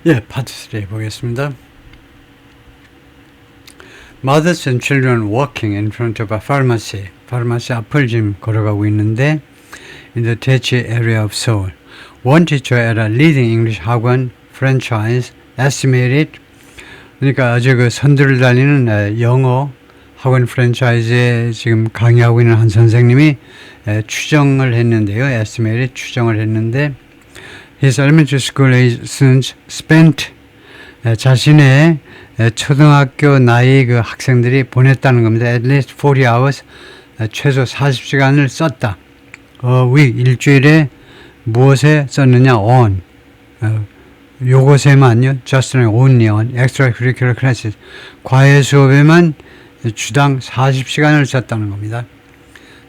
예, 파트 3 보겠습니다. Mothers and children walking in front of a pharmacy. 파르마시 앞을 지금 걸어가고 있는데 in the Daeche area of Seoul. One teacher at a leading English 학원 franchise estimated 그러니까 아주 그 선두를 달리는 영어 학원 프랜차이즈에 지금 강의하고 있는 한 선생님이 추정을 했는데요. estimated 추정을 했는데 his elementary school age students spent 자신의 초등학교 나이 그 학생들이 보냈다는 겁니다. At least 40 hours 최소 40시간을 썼다. week 일주일에 무엇에 썼느냐? on 요것에만요. just only on extracurricular classes 과외 수업에만 주당 40시간을 썼다는 겁니다.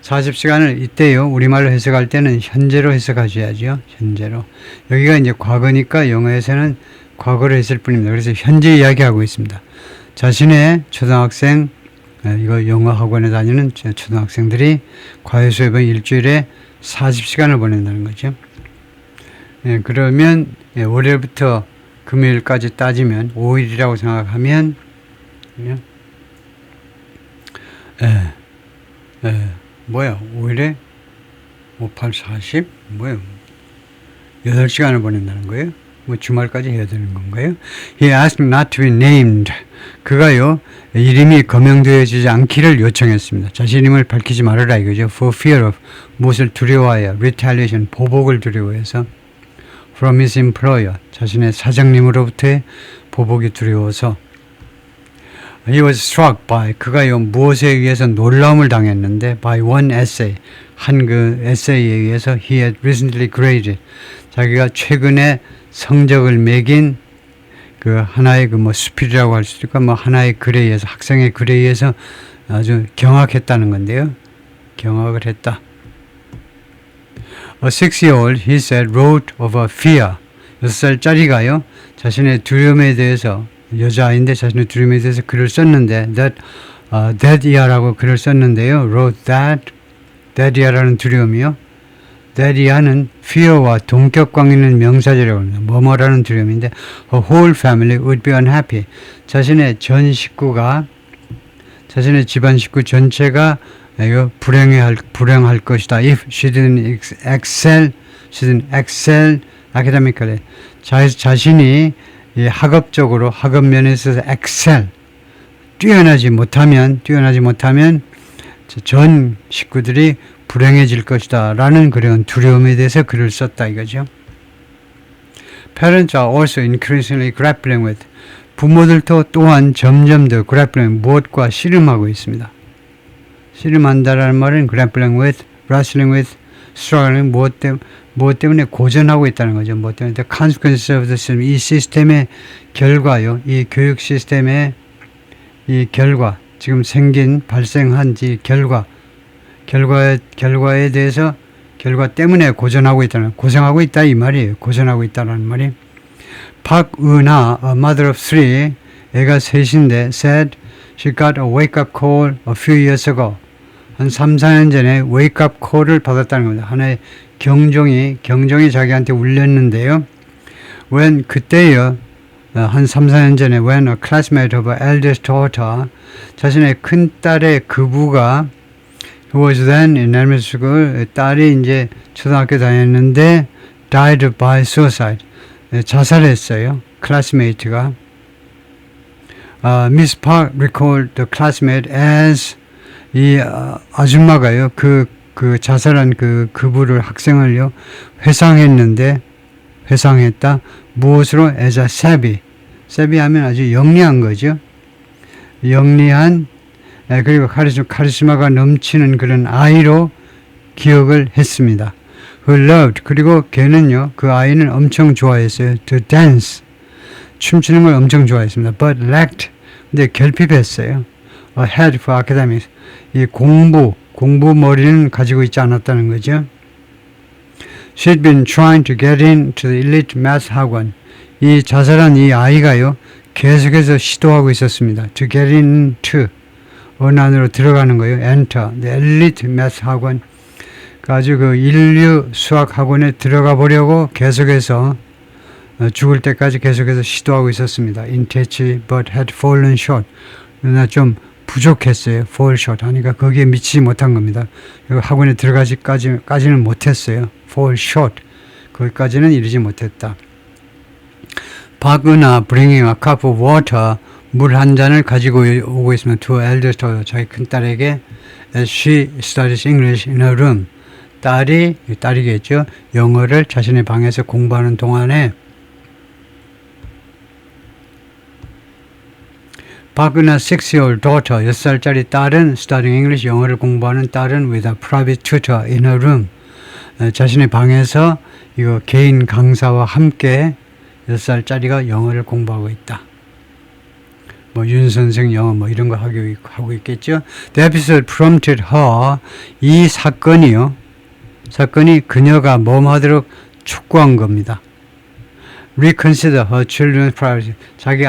40시간을 이때요. 우리말로 해석할 때는 현재로 해석하셔야죠. 현재로. 여기가 이제 과거니까 영어에서는 과거로 했을 뿐입니다. 그래서 현재 이야기하고 있습니다. 자신의 초등학생, 이거 영어 학원에 다니는 초등학생들이 과외 수업에 일주일에 40시간을 보낸다는 거죠. 예, 그러면 월요일부터 금요일까지 따지면 5일이라고 생각하면 뭐야 5일에 5, 8, 40 뭐야 8시간을 보낸다는 거예요. 뭐 주말까지 해야 되는 건가요? He asked not to be named. 그가요 이름이 거명되어지지 않기를 요청했습니다. 자신 이름을 밝히지 말아라 이거죠. For fear of 무엇을 두려워하여 retaliation 보복을 두려워해서 from his employer 자신의 사장님으로부터의 보복이 두려워서 He was struck by 그가요 무엇에 의해서 놀라움을 당했는데 by one essay 한 그 에세이에 의해서 he had recently graded 자기가 최근에 성적을 매긴 그 하나의 그 뭐 수필이라고 할 수 있을까 뭐 하나의 글에 의해서 학생의 글에 의해서 아주 경악했다는 건데요. 경악을 했다. A 6-year-old he said wrote of a fear 6살짜리가요 자신의 두려움에 대해서 여자아이인데 자신의 두려움에 대해서 글을 썼는데 that year라고 글을 썼는데요. wrote that year라는 두려움이요. that year는 fear와 동격광 있는 명사절이라고 합니다. 뭐뭐라는 두려움인데 her whole family would be unhappy. 자신의 전 식구가 자신의 집안 식구 전체가 불행할 것이다. If she didn't excel academically. 자신이 이 학업적으로 학업 면에서 excel 뛰어나지 못하면 전 식구들이 불행해질 것이다 라는 그런 두려움에 대해서 글을 썼다 이거죠. Parents are also increasingly grappling with 부모들도 또한 점점 더 grappling 무엇과 씨름하고 있습니다. 씨름한다라는 말은 grappling with, wrestling with, struggling 무엇 때문에 고전하고 있다는 거죠. 무엇 때문에 the consequences of the system 이 시스템의 결과요. 이 교육 시스템의 이 결과 지금 발생한 결과에 대해서 결과 때문에 고전하고 고생하고 있다 이 말이에요. 고전하고 있다라는 말이. 박은하, a mother of 3, 애가 셋인데 said she got a wake-up call a few years ago. 한 3, 4년 전에 wake-up call을 받았다는 겁니다. 하나의 경종이 자기한테 울렸는데요. 그때요. 한 3, 4년 전에 when a classmate of her eldest daughter 자신의 큰 딸의 그부가 who was then in elementary school 딸이 이제 초등학교 다녔는데 died by suicide 자살했어요. classmate가 Miss Park recalled the classmate as 이 아줌마가요 그 자살한 그부를 학생을요 회상했다. 무엇으로? as a savvy 하면 아주 영리한 거죠. 영리한 그리고 카리스마가 넘치는 그런 아이로 기억을 했습니다. who loved 그리고 걔는요 그 아이는 엄청 좋아했어요. to dance 춤추는 걸 엄청 좋아했습니다. but lacked 근데 결핍했어요. a head for academics 이 공부 머리는 가지고 있지 않았다는 거죠. She'd been trying to get into the elite math 학원. 이 자살한 이 아이가요 계속해서 시도하고 있었습니다. To get into 어느 안으로 들어가는 거예요. Enter the elite math 학원. 아주 그 인류 수학 학원에 들어가 보려고 계속해서 죽을 때까지 계속해서 시도하고 있었습니다. in touch but had fallen short. 그러나 좀 부족했어요. fall short 하니까 거기에 미치지 못한 겁니다. 학원에 들어가기까지는 못했어요. fall short. 거기까지는 이르지 못했다. 바그나 bringing a cup of water. 물 한 잔을 가지고 오고 있으면 to eldest 자기 큰딸에게 as she studies English in her room. 딸이겠죠. 영어를 자신의 방에서 공부하는 동안에 바그나 6-year-old daughter, 6살짜리 딸은 studying English, 영어를 공부하는 딸은 with a private tutor in her room. 자신의 방에서 이거 개인 강사와 함께 6살짜리가 영어를 공부하고 있다. 뭐 윤선생 영어 뭐 이런 거 하고 있겠죠. The episode prompted her. 이 사건이 그녀가 뭐하도록 촉구한 겁니다. Reconsider her children's priority. 자기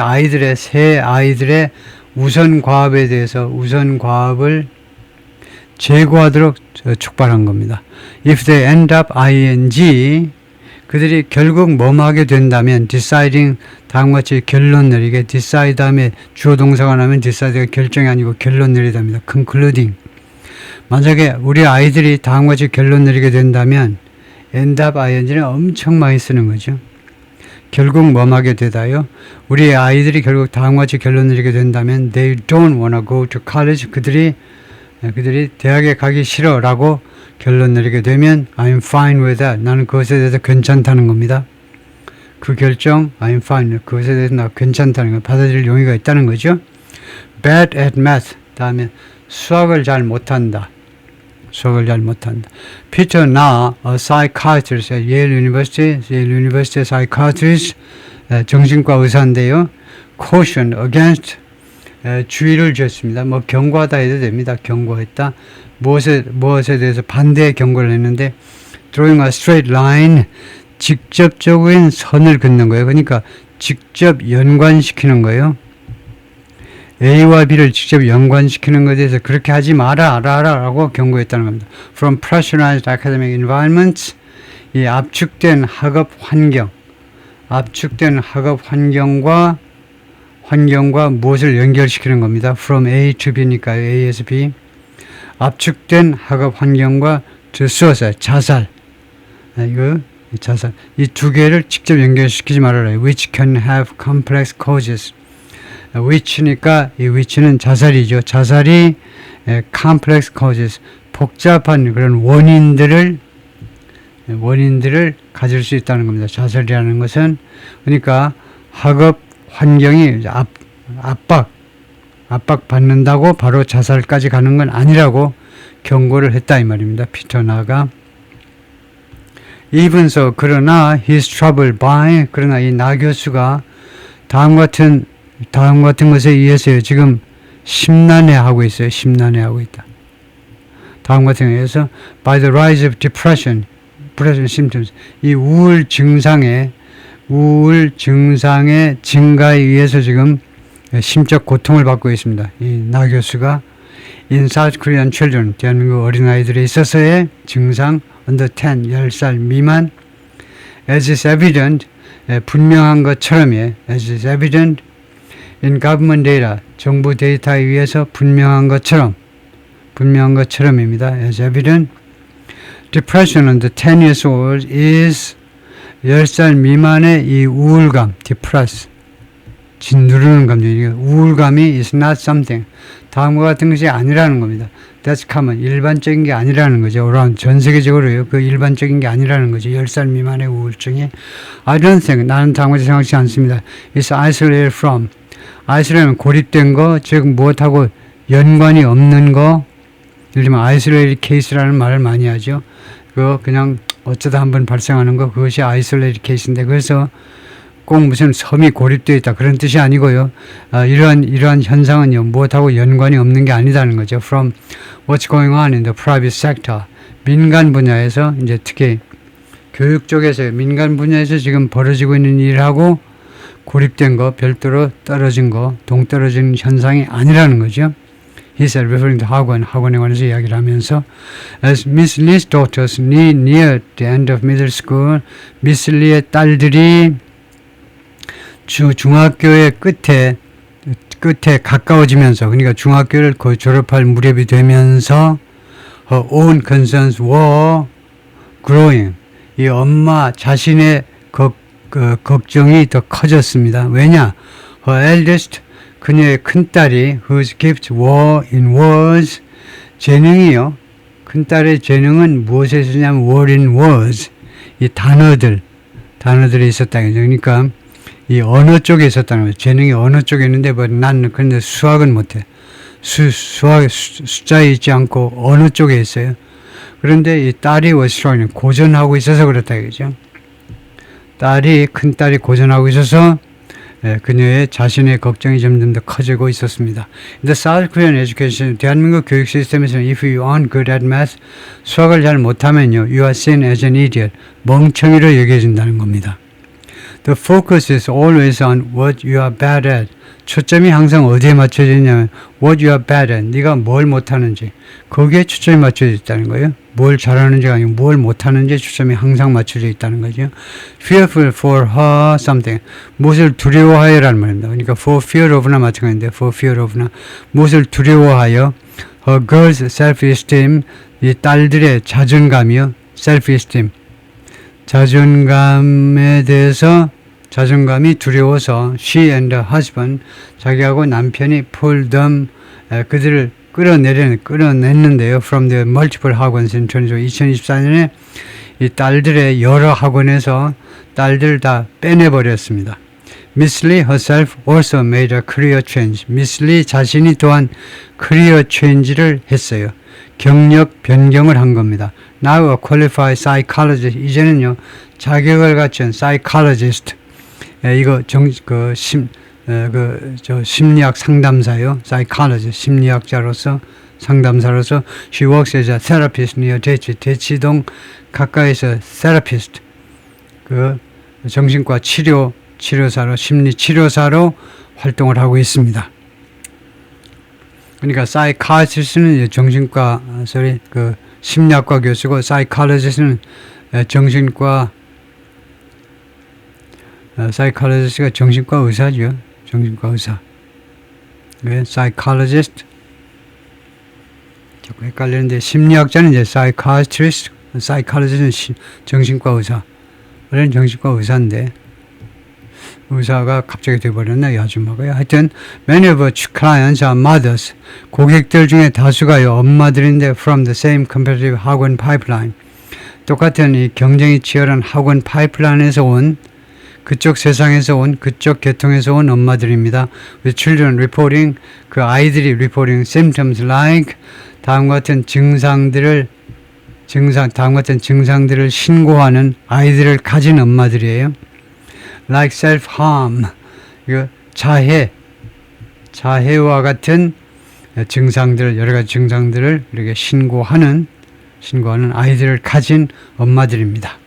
세 아이들의 우선 과업에 대해서 우선 과업을 재고하도록 촉발한 겁니다. If they end up ing, 그들이 결국 뭐하게 된다면 deciding, 다음과 같이 결론 내리게, decide 다음에 주어 동사가 나면 decide가 결정이 아니고 결론 내리답니다. concluding. 만약에 우리 아이들이 다음과 같이 결론 내리게 된다면 end up ing는 엄청 많이 쓰는 거죠. 결국 뭐하게 되다요. 우리 아이들이 결국 다음과 같이 결론 내리게 된다면 they don't wanna go to college. 그들이 대학에 가기 싫어라고 결론 내리게 되면 I'm fine with that. 나는 그것에 대해서 괜찮다는 겁니다. 그 결정 I'm fine. 그것에 대해서 나 괜찮다는 거 받아들일 용의가 있다는 거죠. Bad at math. 다음에 수학을 잘 못한다. Peter Na, a psychiatrist at Yale University psychiatrist, 정신과 의사인데요. Caution against, 주의를 줬습니다. 뭐 경고하다 해도 됩니다. 경고했다. 무엇에 대해서 반대의 경고를 했는데 drawing a straight line, 직접적인 선을 긋는 거예요. 그러니까 직접 연관시키는 거예요. A와 B를 직접 연관시키는 것에 대해서 그렇게 하지 마라 라고 경고했다는 겁니다. From pressurized academic environments, 이 압축된 학업 환경과 무엇을 연결시키는 겁니다. From A to B니까요. A에서 B. 압축된 학업 환경과 to suicide, 자살. 이 두 개를 직접 연결시키지 말아라. Which can have complex causes. which니까 이 which는 자살이죠. 자살이 complex causes, 복잡한 그런 원인들을 가질 수 있다는 겁니다. 자살이라는 것은 그러니까 학업 환경이 압박받는다고 바로 자살까지 가는 건 아니라고 경고를 했다 이 말입니다. 피터 나가 even so, 그러나 he's troubled by, 그러나 이 나 교수가 다음 같은 것에 의해서요. 지금 심란해하고 있어요. 심란해하고 있다. 다음 같은 것에 의해서 by the rise of depression symptoms, 이 우울 증상의 증가에 의해서 지금 심적 고통을 받고 있습니다. 이 나 교수가 in South Korean children, 대한민국 어린아이들에 있어서의 증상 under 10살 미만 as is evident, 분명한 것처럼이에요. as is evident in government data, 정부 데이터에 의해서 분명한 것처럼입니다. as evident, depression under 10 years old is 10살 미만의 이 우울감, depress, 짓누르는 감정이니까 우울감이 is not something, 다음과 같은 것이 아니라는 겁니다. That's common, 일반적인 게 아니라는 거죠. around, 전 세계적으로요. 그 일반적인 게 아니라는 거죠. 10살 미만의 우울증이. I don't think, 나는 다음과 같이 생각하지 않습니다. It's isolated from, isolated 고립된 거, 즉 무엇하고 연관이 없는 거, 예를 들면 isolated case라는 말을 많이 하죠. 그거 그냥 어쩌다 한번 발생하는 거, 그것이 isolated case인데, 그래서 꼭 무슨 섬이 고립되어 있다 그런 뜻이 아니고요. 이러한 현상은요, 무엇하고 연관이 없는 게 아니다는 거죠. From what's going on in the private sector, 민간 분야에서, 이제 특히 교육 쪽에서 민간 분야에서 지금 벌어지고 있는 일하고 고립된 거, 별도로 떨어진 거, 동떨어진 현상이 아니라는 거죠. He said, referring to 학원에 관해서 이야기를 하면서, as Miss Lee's daughters near the end of middle school, Miss Lee의 딸들이 중학교의 끝에 가까워지면서, 그러니까 중학교를 거의 졸업할 무렵이 되면서 her own concerns were growing. 이 엄마 자신의 걱정이 더 커졌습니다. 왜냐? her eldest, 그녀의 큰딸이 whose gifts were in words, 재능이요. 큰딸의 재능은 무엇에 있었냐면 were in words, 이 단어들이 있었다는 거죠. 그러니까 이 언어 쪽에 있었다는 거죠. 재능이 언어 쪽에 있는데 나는 근데 수학은 못해. 수학 숫자에 있지 않고 언어 쪽에 있어요. 그런데 이 딸이 was strong, 고전하고 있어서 그렇다 이거죠. 큰딸이 고전하고 있어서 그녀의 자신의 걱정이 점점 더 커지고 있었습니다. In the South Korean education, 대한민국 교육 시스템에서는 if you aren't good at math, 수학을 잘 못하면요, you are seen as an idiot, 멍청이로 여겨진다는 겁니다. The focus is always on what you are bad at. 초점이 항상 어디에 맞춰져 있냐면 what you are bad at, 네가 뭘 못하는지, 거기에 초점이 맞춰져 있다는 거예요. 뭘 잘하는지가 아니고 뭘 못하는지 초점이 항상 맞춰져 있다는 거죠. Fearful for her something, 무엇을 두려워하여라는 말입니다. 그러니까 for fear of나 마찬가지인데 for fear of나 무엇을 두려워하여, her girls self-esteem, 이 딸들의 자존감이요, self-esteem, 자존감에 대해서 자존감이 두려워서 she and her husband, 자기하고 남편이 pull them, 그들을 끌어냈는데요. from the multiple 학원s in 2024년에 이 딸들의 여러 학원에서 딸들 다 빼내버렸습니다. Miss Lee herself also made a career change. Miss Lee 자신이 또한 career change를 했어요. 경력 변경을 한 겁니다. Now a qualified psychologist, 이제는요 자격을 갖춘 psychologist, 이거 심리학 상담사요. psychologist, 심리학자로서 상담사로서 she works as a therapist near 대치동 가까이서 therapist, 정신과 치료사로, 심리 치료사로 활동을 하고 있습니다. 그러니까 psychiatrist는 정신과 심리학과 교수고 psychologist는 psychologist가 정신과 의사죠. 정신과 의사. 왜 psychologist? 자꾸 헷갈리는데 심리학자는 이제 psychiatrist, psychologist는 정신과 의사. 원래는 정신과 의사인데 의사가 갑자기 돼버렸나 이 아줌마가요. 하여튼 many of our clients are mothers. 고객들 중에 다수가요 엄마들인데 from the same competitive 학원 pipeline. 똑같은 이 경쟁이 치열한 학원 파이프라인에서 온, 그쪽 세상에서 온, 그쪽 계통에서 온 엄마들입니다. With children reporting, 그 아이들이 reporting symptoms like, 다음과 같은 증상들을 신고하는 아이들을 가진 엄마들이에요. Like self-harm, 자해와 같은 증상들, 여러 가지 증상들을 이렇게 신고하는 아이들을 가진 엄마들입니다.